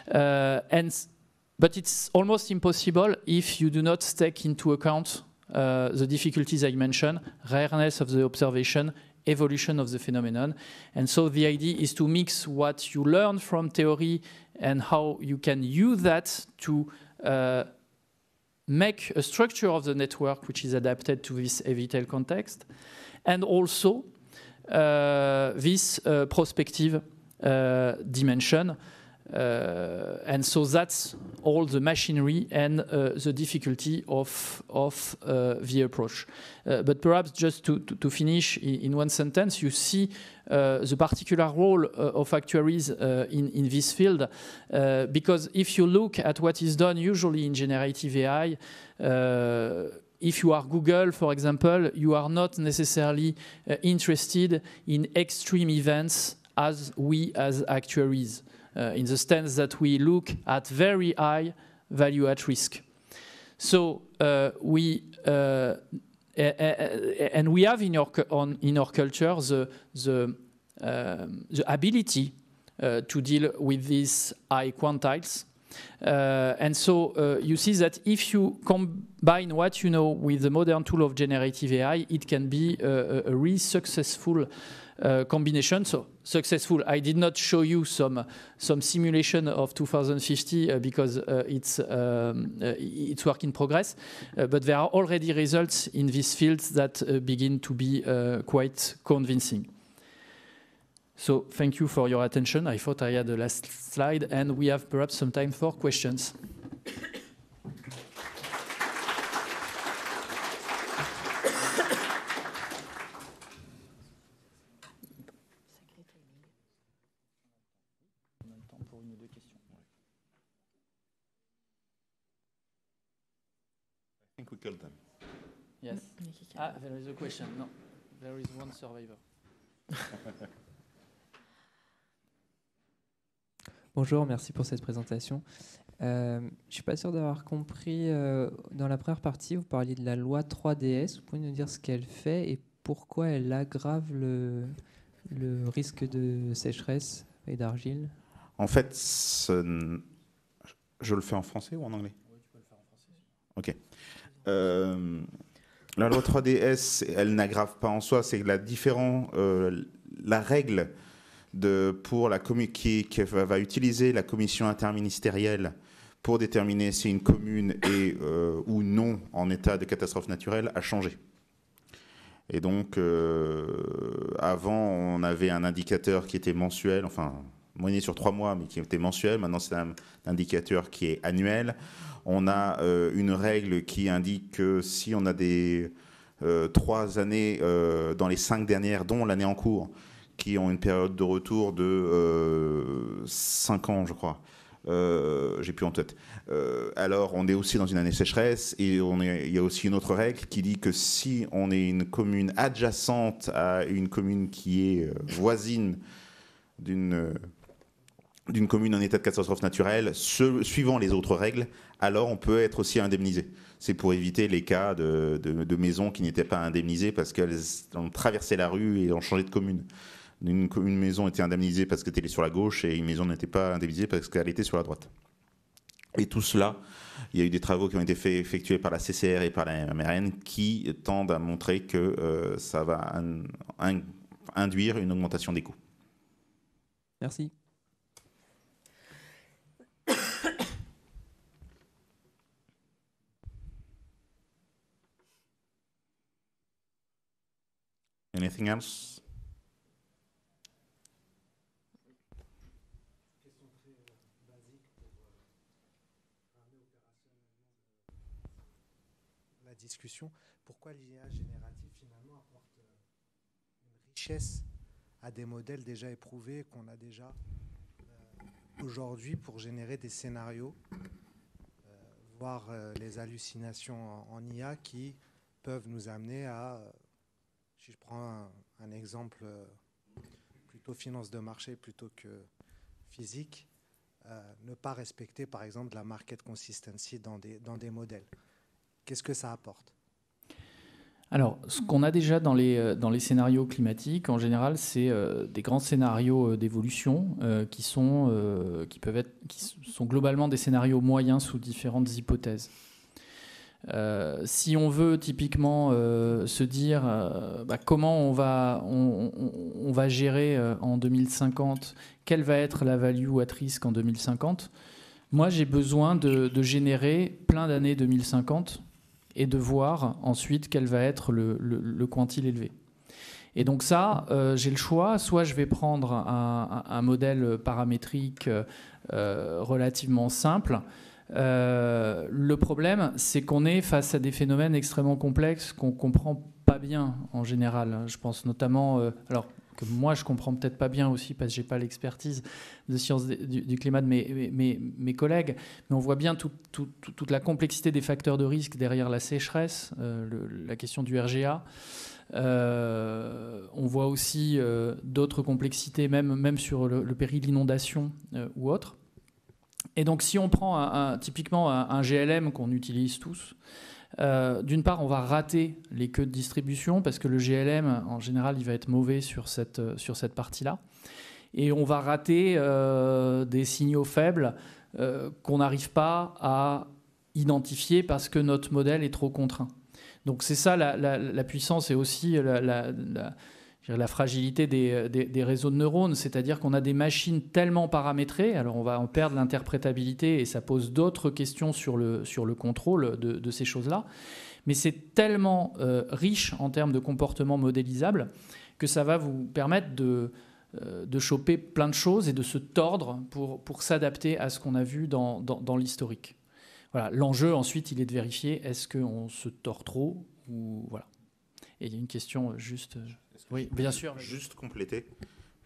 But it's almost impossible if you do not take into account the difficulties I mentioned, rareness of the observation, evolution of the phenomenon. And so the idea is to mix what you learn from theory and how you can use that to make a structure of the network which is adapted to this heavy tail context, and also this prospective dimension. And so that's all the machinery and the difficulty of the approach. But perhaps just to finish in one sentence, you see the particular role of actuaries in this field, because if you look at what is done usually in generative AI, if you are Google, for example, you are not necessarily interested in extreme events as we as actuaries. In the sense that we look at very high value at risk. So we have in our culture the ability to deal with these high quantiles. And so you see that if you combine what you know with the modern tool of generative AI, it can be a really successful combination. So successful. I did not show you some simulation of 2050 because it's work in progress. But there are already results in these fields that begin to be quite convincing. So thank you for your attention. I thought I had the last slide, and we have perhaps some time for questions. think we killed them. Yes. Ah, there is a question. No, there is one survivor. Bonjour, merci pour cette présentation. Je ne suis pas sûr d'avoir compris. Dans la première partie, vous parliez de la loi 3DS. Vous pouvez nous dire ce qu'elle fait et pourquoi elle aggrave le risque de sécheresse et d'argile? En fait, je le fais en français ou en anglais? Oui, tu peux le faire en français. Ok. La loi 3DS, elle n'aggrave pas en soi. C'est la règle pour la qui va utiliser la commission interministérielle pour déterminer si une commune est ou non en état de catastrophe naturelle a changé. Et donc, avant, on avait un indicateur qui était mensuel, enfin, moyenné sur 3 mois, mais qui était mensuel. Maintenant, c'est un indicateur qui est annuel. On a une règle qui indique que si on a des 3 années dans les 5 dernières, dont l'année en cours, qui ont une période de retour de 5 ans, je crois. J'ai plus en tête. Alors, on est aussi dans une année sécheresse et il y a aussi une autre règle qui dit que si on est une commune adjacente à une commune qui est voisine d'une commune en état de catastrophe naturelle, suivant les autres règles, alors on peut être aussi indemnisé. C'est pour éviter les cas de maisons qui n'étaient pas indemnisées parce qu'elles ont traversé la rue et ont changé de commune. Une maison était indemnisée parce qu'elle était sur la gauche et une maison n'était pas indemnisée parce qu'elle était sur la droite. Et tout cela, il y a eu des travaux qui ont été effectués par la CCR et par la MRN qui tendent à montrer que ça va induire une augmentation des coûts. Merci. Anything else? Discussion, pourquoi l'IA générative finalement apporte une richesse à des modèles déjà éprouvés qu'on a déjà aujourd'hui pour générer des scénarios, voire les hallucinations en IA qui peuvent nous amener à, si je prends un exemple plutôt finance de marché plutôt que physique, ne pas respecter par exemple la market consistency dans des modèles. Qu'est-ce que ça apporte? Alors, ce qu'on a déjà dans les scénarios climatiques, en général, c'est des grands scénarios d'évolution qui sont globalement des scénarios moyens sous différentes hypothèses. Si on veut typiquement se dire comment on va gérer en 2050, quelle va être la value at risk en 2050, moi j'ai besoin de générer plein d'années 2050 et de voir ensuite quel va être le quantile élevé. Et donc ça, j'ai le choix, soit je vais prendre un modèle paramétrique relativement simple. Le problème, c'est qu'on est face à des phénomènes extrêmement complexes qu'on ne comprend pas bien en général. Je pense notamment, alors que moi je ne comprends peut-être pas bien aussi parce que je n'ai pas l'expertise de sciences du climat de mes collègues, mais on voit bien toute la complexité des facteurs de risque derrière la sécheresse, la question du RGA. On voit aussi d'autres complexités, même sur le péril d'inondation ou autre. Et donc, si on prend typiquement un GLM qu'on utilise tous, d'une part, on va rater les queues de distribution parce que le GLM, en général, il va être mauvais sur cette partie-là. Et on va rater des signaux faibles qu'on n'arrive pas à identifier parce que notre modèle est trop contraint. Donc, c'est ça la puissance et aussi la fragilité des réseaux de neurones, c'est-à-dire qu'on a des machines tellement paramétrées, alors on va en perdre l'interprétabilité et ça pose d'autres questions sur le contrôle de ces choses-là, mais c'est tellement riche en termes de comportement modélisable que ça va vous permettre de choper plein de choses et de se tordre pour s'adapter à ce qu'on a vu dans l'historique. Voilà. L'enjeu ensuite, il est de vérifier est-ce qu'on se tord trop ou voilà. Et il y a une question juste... Oui, bien sûr. Juste compléter,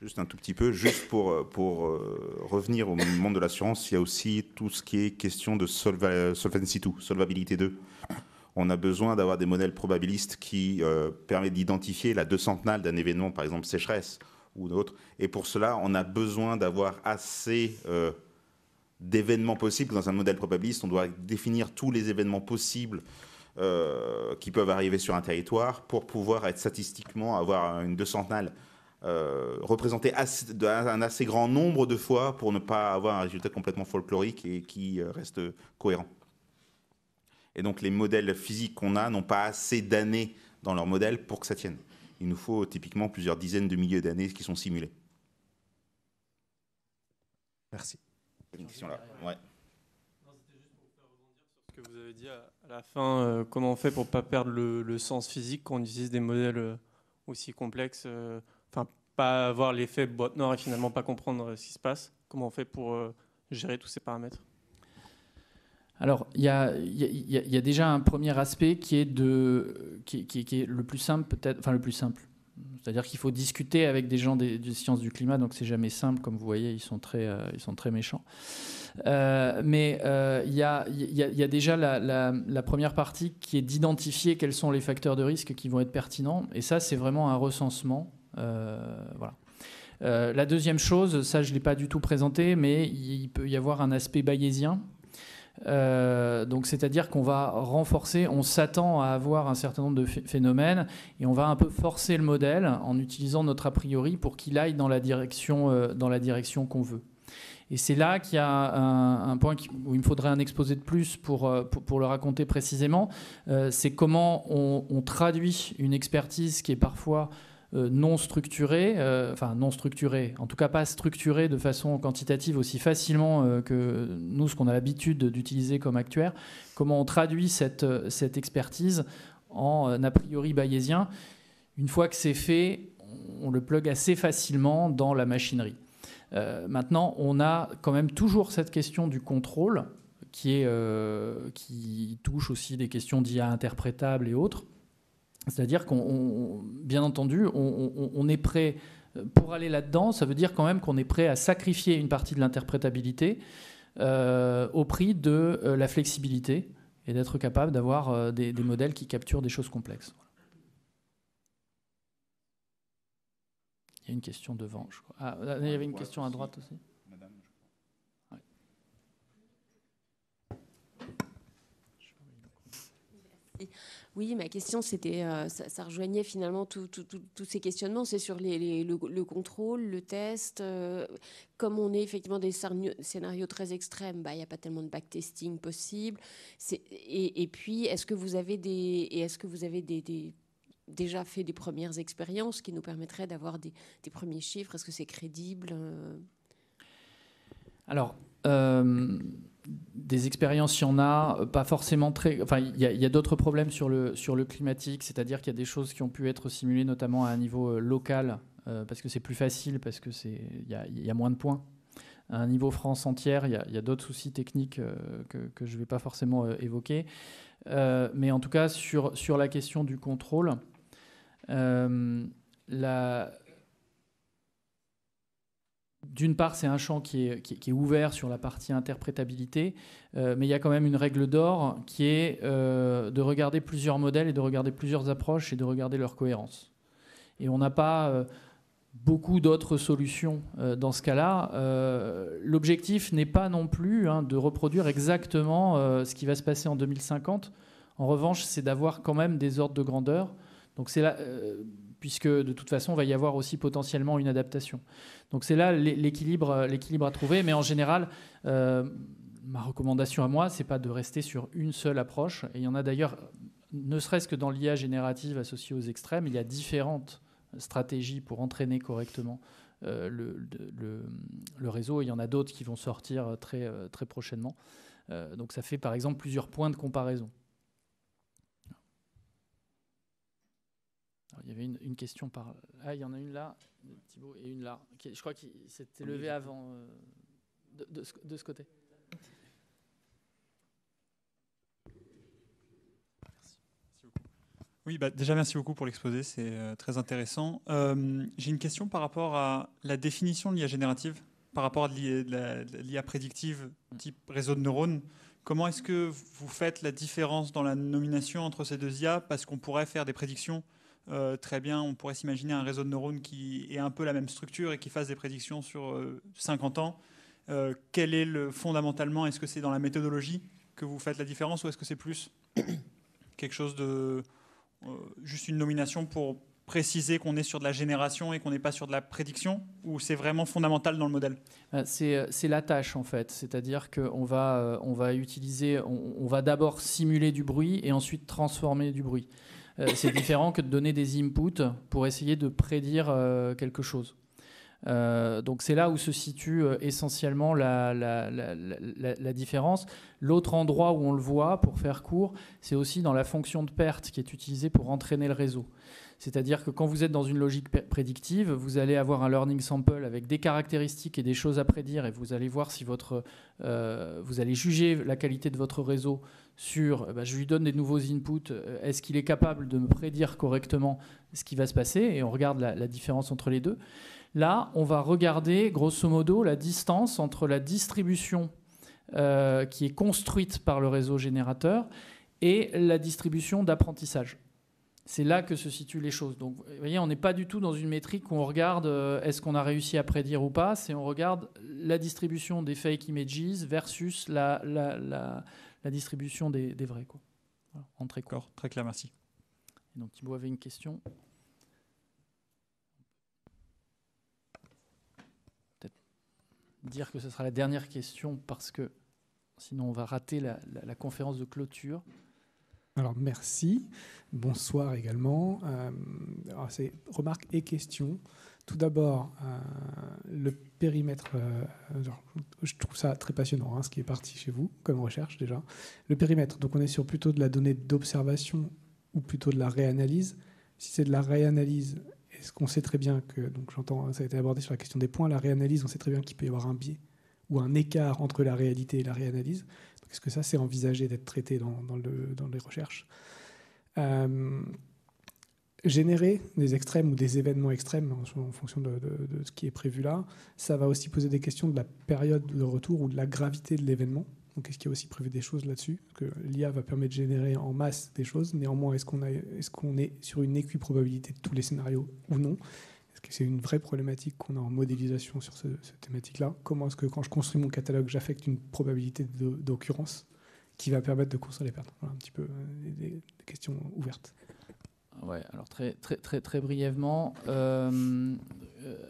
juste un tout petit peu, juste pour revenir au monde de l'assurance, il y a aussi tout ce qui est question de Solvency 2, Solvabilité 2. On a besoin d'avoir des modèles probabilistes qui permettent d'identifier la decentenale d'un événement, par exemple sécheresse ou d'autres. Et pour cela, on a besoin d'avoir assez d'événements possibles. Dans un modèle probabiliste, on doit définir tous les événements possibles qui peuvent arriver sur un territoire pour pouvoir être statistiquement, avoir une decentenale représentée un assez grand nombre de fois pour ne pas avoir un résultat complètement folklorique et qui reste cohérent. Et donc les modèles physiques qu'on a n'ont pas assez d'années dans leur modèle pour que ça tienne. Il nous faut typiquement plusieurs dizaines de milliers d'années qui sont simulées. Merci. Une question là. Ouais. C'était juste pour faire rebondir sur ce que vous avez dit à la fin. Comment on fait pour ne pas perdre le sens physique quand on utilise des modèles aussi complexes, pas avoir l'effet boîte noire et finalement pas comprendre ce qui se passe. Comment on fait pour gérer tous ces paramètres? Alors, il y a déjà un premier aspect qui est le plus simple, peut-être, enfin le plus simple. C'est-à-dire qu'il faut discuter avec des gens des sciences du climat, donc c'est jamais simple, comme vous voyez, ils sont très méchants. Mais il y a déjà la première partie qui est d'identifier quels sont les facteurs de risque qui vont être pertinents, et ça, c'est vraiment un recensement. Voilà. La deuxième chose, ça je ne l'ai pas du tout présenté, mais il peut y avoir un aspect bayésien. Donc c'est-à-dire qu'on va renforcer, on s'attend à avoir un certain nombre de phénomènes et on va un peu forcer le modèle en utilisant notre a priori pour qu'il aille dans la direction qu'on veut. Et c'est là qu'il y a un point où il me faudrait un exposé de plus pour le raconter précisément. C'est comment on traduit une expertise qui est parfois non structurée, en tout cas pas structurée de façon quantitative aussi facilement que nous, ce qu'on a l'habitude d'utiliser comme actuaire, comment on traduit cette expertise en a priori bayésien. Une fois que c'est fait, on le plug assez facilement dans la machinerie. Maintenant, on a quand même toujours cette question du contrôle qui touche aussi des questions d'IA interprétables et autres. C'est-à-dire bien entendu, on est prêt pour aller là-dedans. Ça veut dire quand même qu'on est prêt à sacrifier une partie de l'interprétabilité au prix de la flexibilité et d'être capable d'avoir des modèles qui capturent des choses complexes. Il y a une question devant, je crois. Ah, il y avait une question à droite aussi. Madame, je crois. Ouais. Oui, ma question, c'était, ça rejoignait finalement tous ces questionnements. C'est sur le contrôle, le test. Comme on est effectivement des scénarios très extrêmes, il n'y a pas tellement de backtesting possible. Et puis, est-ce que vous avez déjà fait des premières expériences qui nous permettraient d'avoir des premiers chiffres? Est-ce que c'est crédible? Alors, des expériences, il y en a, pas forcément très... Enfin, il y a d'autres problèmes sur le climatique, c'est-à-dire qu'il y a des choses qui ont pu être simulées, notamment à un niveau local, parce que c'est plus facile, parce que il y a moins de points. À un niveau France entière, il y a d'autres soucis techniques que je ne vais pas forcément évoquer. Mais en tout cas, sur la question du contrôle, d'une part, c'est un champ qui est ouvert sur la partie interprétabilité, mais il y a quand même une règle d'or qui est de regarder plusieurs modèles et de regarder plusieurs approches et de regarder leur cohérence. Et on n'a pas beaucoup d'autres solutions dans ce cas-là. L'objectif n'est pas non plus de reproduire exactement ce qui va se passer en 2050. En revanche, c'est d'avoir quand même des ordres de grandeur. Donc c'est là... puisque de toute façon, il va y avoir aussi potentiellement une adaptation. Donc c'est là l'équilibre à trouver. Mais en général, ma recommandation à moi, c'est pas de rester sur une seule approche. Et il y en a d'ailleurs, ne serait-ce que dans l'IA générative associée aux extrêmes, il y a différentes stratégies pour entraîner correctement le réseau. Il y en a d'autres qui vont sortir très, très prochainement. Donc ça fait par exemple plusieurs points de comparaison. Il y avait une question par... Ah, il y en a une là, Thibaut, et une là. Je crois qu'il s'était levé avant de ce côté. Merci beaucoup. Oui, déjà, merci beaucoup pour l'exposé, c'est très intéressant. J'ai une question par rapport à la définition de l'IA générative, par rapport à l'IA prédictive type réseau de neurones comment est-ce que vous faites la différence dans la nomination entre ces deux IA? Parce qu'on pourrait faire des prédictions. Très bien, on pourrait s'imaginer un réseau de neurones qui ait un peu la même structure et qui fasse des prédictions sur 50 ans. Quel est fondamentalement, est-ce que c'est dans la méthodologie que vous faites la différence ou est-ce que c'est plus quelque chose de juste une nomination pour préciser qu'on est sur de la génération et qu'on n'est pas sur de la prédiction, ou c'est vraiment fondamental dans le modèle? C'est la tâche en fait, c'est-à-dire qu'on va, on va d'abord simuler du bruit et ensuite transformer du bruit. C'est différent que de donner des inputs pour essayer de prédire quelque chose. Donc c'est là où se situe essentiellement la différence. L'autre endroit où on le voit, pour faire court, c'est aussi dans la fonction de perte qui est utilisée pour entraîner le réseau. C'est-à-dire que quand vous êtes dans une logique prédictive, vous allez avoir un learning sample avec des caractéristiques et des choses à prédire, et vous allez voir si vous allez juger la qualité de votre réseau sur, je lui donne des nouveaux inputs, est-ce qu'il est capable de me prédire correctement ce qui va se passer, et on regarde la différence entre les deux. Là, on va regarder grosso modo la distance entre la distribution qui est construite par le réseau générateur et la distribution d'apprentissage. C'est là que se situent les choses. Donc, vous voyez, on n'est pas du tout dans une métrique où on regarde est-ce qu'on a réussi à prédire ou pas, c'est on regarde la distribution des fake images versus la distribution des vrais. Quoi. Voilà, en très court. Très clair, merci. Et donc Thibaut avait une question. Peut-être dire que ce sera la dernière question parce que sinon on va rater la conférence de clôture. Alors merci, bonsoir également. Alors c'est remarques et questions. Tout d'abord, le périmètre, je trouve ça très passionnant, ce qui est parti chez vous comme recherche déjà. Le périmètre, donc on est sur plutôt de la donnée d'observation ou plutôt de la réanalyse. Si c'est de la réanalyse, est-ce qu'on sait très bien que, donc j'entends, ça a été abordé sur la question des points, la réanalyse, on sait très bien qu'il peut y avoir un biais ou un écart entre la réalité et la réanalyse. Est-ce que ça, c'est envisagé d'être traité dans les recherches? Générer des extrêmes ou des événements extrêmes en fonction de ce qui est prévu là, ça va aussi poser des questions de la période de retour ou de la gravité de l'événement. Donc, est-ce qu'il y a aussi prévu des choses là-dessus? Parce que l'IA va permettre de générer en masse des choses. Néanmoins, est-ce qu'on est sur une équiprobabilité de tous les scénarios ou non? Est-ce que c'est une vraie problématique qu'on a en modélisation sur cette thématique-là? Comment est-ce que quand je construis mon catalogue, j'affecte une probabilité d'occurrence qui va permettre de construire les pertes? Voilà un petit peu des questions ouvertes. Ouais, alors très brièvement.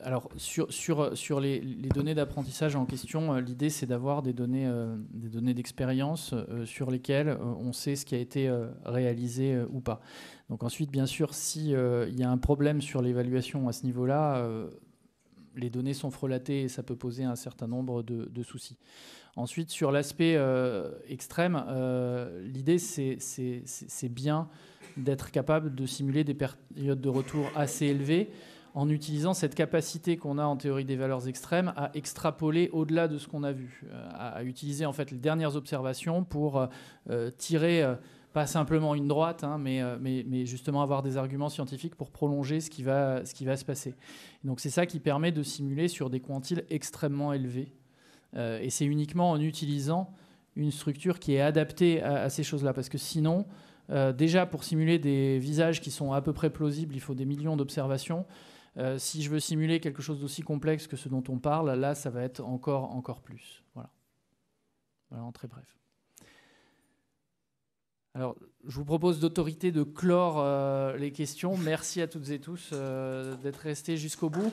Alors sur les données d'apprentissage en question, l'idée c'est d'avoir des données d'expérience sur lesquelles on sait ce qui a été réalisé ou pas. Donc ensuite, bien sûr, s'il y a un problème sur l'évaluation à ce niveau-là, les données sont frelatées et ça peut poser un certain nombre de soucis. Ensuite, sur l'aspect extrême, l'idée c'est bien d'être capable de simuler des périodes de retour assez élevées en utilisant cette capacité qu'on a en théorie des valeurs extrêmes à extrapoler au-delà de ce qu'on a vu, à utiliser en fait les dernières observations pour tirer pas simplement une droite, mais justement avoir des arguments scientifiques pour prolonger ce qui va se passer. Et donc c'est ça qui permet de simuler sur des quantiles extrêmement élevés. Et c'est uniquement en utilisant une structure qui est adaptée à ces choses-là, parce que sinon, déjà pour simuler des visages qui sont à peu près plausibles, il faut des millions d'observations. Si je veux simuler quelque chose d'aussi complexe que ce dont on parle, là, ça va être encore plus. Voilà en très bref. Alors, je vous propose d'autorité de clore les questions. Merci à toutes et tous d'être restés jusqu'au bout.